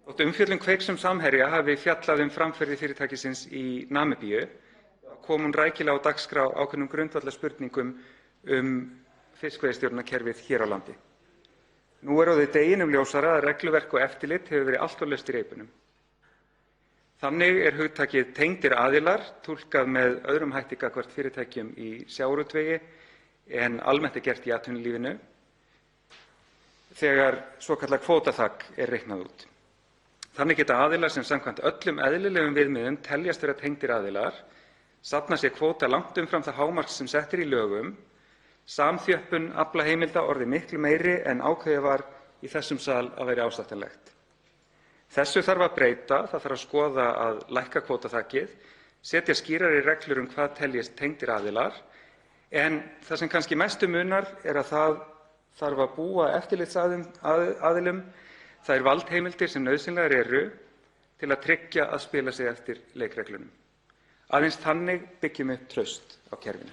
Þótt umfjöllun Kveiks um Samherja hafi fjallað um framferði fyrirtækisins í Namibíu kom hún rækilega á dagskrá ákveðnum grundvallarspurningum um fiskveiðistjórnarkerfið hér á landi. Nú er orðið deginum ljósara að regluverk og eftirlit hefur verið allt of laust í reipunum. Þannig er hugtakið tengdir aðilar túlkað með öðrum hætti gagnvart fyrirtækjum í sjávarútvegi en almennt er gert í atvinnulífinu þegar svokallað kvótaþak er reiknað út. Þannig geta aðilar sem samkvæmt öllum eðlilegum viðmiðum teljast vera tengdir aðilar safnað sér kvóta langt umfram það hámark sem sett er í lögum, samþjöppun aflaheimilda orðið miklu meiri en ákveðið var í þessum sal að væri ásættanlegt. Þessu þarf að breyta, það þarf að skoða að lækka kvótaþakið, setja skýrari reglur um hvað teljist tengdir aðilar, en það sem kannski mestu munar er að það þarf að búa eftirlitsaðilum þær valdheimildir sem nauðsynlegar eru til að tryggja að spila sig eftir leikreglunum. Aðeins þannig byggjum upp traust á kerfinu.